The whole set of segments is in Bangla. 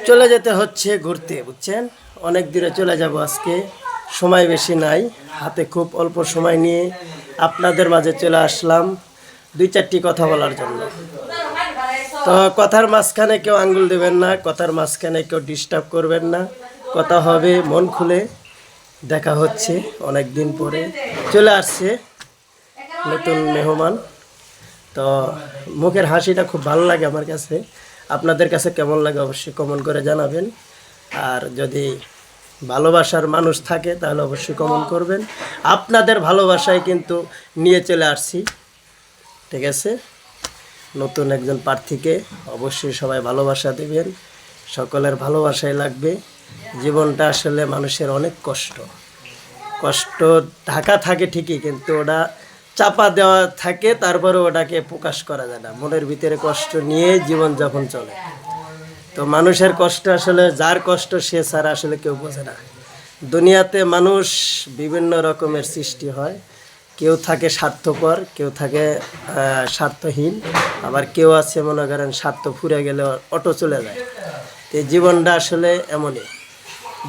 চলে যেতে হচ্ছে ঘুরতে, বুঝছেন? অনেক দূরে চলে যাব আজকে, সময় বেশি নাই হাতে, খুব অল্প সময় নিয়ে আপনাদের মাঝে চলে আসলাম দুই চারটি কথা বলার জন্য। তো কথার মাঝখানে কেউ আঙ্গুল দেবেন না, কথার মাঝখানে কেউ ডিস্টার্ব করবেন না, কথা হবে মন খুলে। দেখা হচ্ছে অনেক দিন পরে, চলে আসছে নতুন মেহমান। তো মুখের হাসিটা খুব ভালো লাগে আমার কাছে। আপনাদের কাছে কেমন লাগে অবশ্যই কমেন্ট করে জানাবেন। আর যদি ভালোবাসার মানুষ থাকে তাহলে অবশ্যই কমেন্ট করবেন। আপনাদের ভালোবাসায় কিন্তু নিয়ে চলে আসছি, ঠিক আছে? নতুন একজন প্রার্থীকে অবশ্যই সবাই ভালোবাসা দেবেন, সকলের ভালোবাসাই লাগবে। জীবনটা আসলে মানুষের অনেক কষ্ট, কষ্ট ঢাকা থাকে ঠিকই, কিন্তু ওটা চাপা দেওয়া থাকে, তারপরে ওটাকে প্রকাশ করা যায় না। মনের ভিতরে কষ্ট নিয়ে জীবনযাপন চলে। তো মানুষের কষ্ট আসলে, যার কষ্ট সে ছাড়া আসলে কেউ বোঝে না। দুনিয়াতে মানুষ বিভিন্ন রকমের সৃষ্টি হয়, কেউ থাকে স্বার্থপর, কেউ থাকে স্বার্থহীন, আবার কেউ আছে মনে করেন স্বার্থ ফুরে গেলে অটো চলে যায়। তো জীবনটা আসলে এমনই,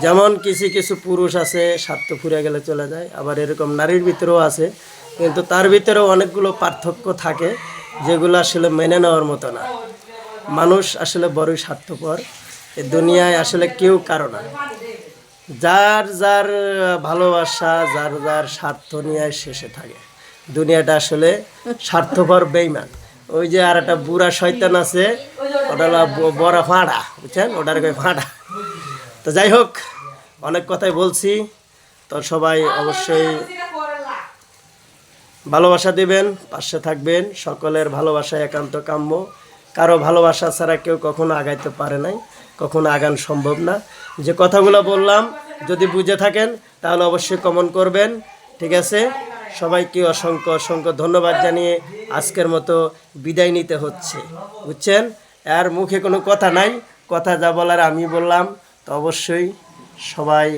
যেমন কিছু কিছু পুরুষ আছে স্বার্থ ফুরে গেলে চলে যায়, আবার এরকম নারীর ভিতরেও আছে, কিন্তু তার ভিতরেও অনেকগুলো পার্থক্য থাকে যেগুলো আসলে মেনে নেওয়ার মতো না। মানুষ আসলে বড়ই স্বার্থপর, এই দুনিয়ায় আসলে কেউ কারো না। যার যার ভালোবাসা, যার যার স্বার্থ নিয়ে শেষে থাকে। দুনিয়াটা আসলে স্বার্থপর, বেইমান। ওই যে আর একটা বুড়া শয়তান আছে, ওটা হলো বড় ফাঁড়া, বুঝছেন? ওটার কই ফাঁড়া। তো যাই হোক, অনেক কথাই বলছি। তো সবাই অবশ্যই ভালোবাসা দিবেন, পাশে থাকবেন। সকলের ভালোবাসা একান্ত কাম্য। কারো ভালোবাসা ছাড়া কেউ কখনো আগাইতে পারে নাই, কখনো আগান সম্ভব না। যে কথাগুলো বললাম যদি বুঝে থাকেন তাহলে অবশ্যই কমেন্ট করবেন, ঠিক আছে? সবাইকে অসংখ্য অসংখ্য ধন্যবাদ জানিয়ে আজকের মতো বিদায় নিতে হচ্ছে, বুঝছেন? আর মুখে কোনো কথা নাই, কথা যা বলার আমি বললাম। তো অবশ্যই সবাই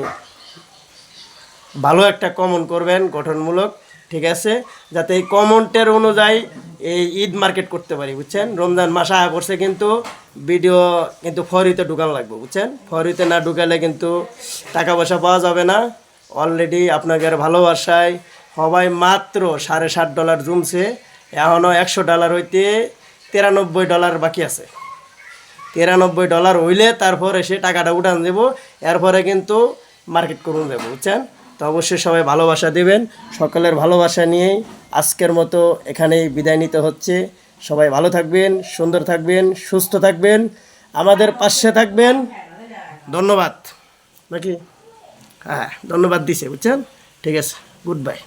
ভালো একটা কমেন্ট করবেন, গঠনমূলক, ঠিক আছে? যাতে এই কমেন্টের অনুযায়ী এই ঈদ মার্কেট করতে পারি, বুঝছেন? রমজান মাস আয়া পড়ছে, কিন্তু ভিডিও কিন্তু ফরিতে ঢুকানো লাগবে, বুঝছেন? ফরিতে না ঢুকালে কিন্তু টাকা পয়সা পাওয়া যাবে না। অলরেডি আপনাদের ভালোবাসায় সবাই মাত্র $7.5 জমছে, এখনও $100 হইতে $93 বাকি আছে। $93 হইলে তারপরে সে টাকাটা উঠান দেব, এরপরে কিন্তু মার্কেট করুন দেবো, বুঝছেন? তো অবশ্যই সবাই ভালোবাসা দেবেন। সকলের ভালোবাসা নিয়েই আজকের মতো এখানেই বিদায় নিতে হচ্ছে। সবাই ভালো থাকবেন, সুন্দর থাকবেন, সুস্থ থাকবেন, আমাদের পাশে থাকবেন। ধন্যবাদ নাকি? হ্যাঁ, ধন্যবাদ দিছে, বুঝছেন? ঠিক আছে, গুড বাই।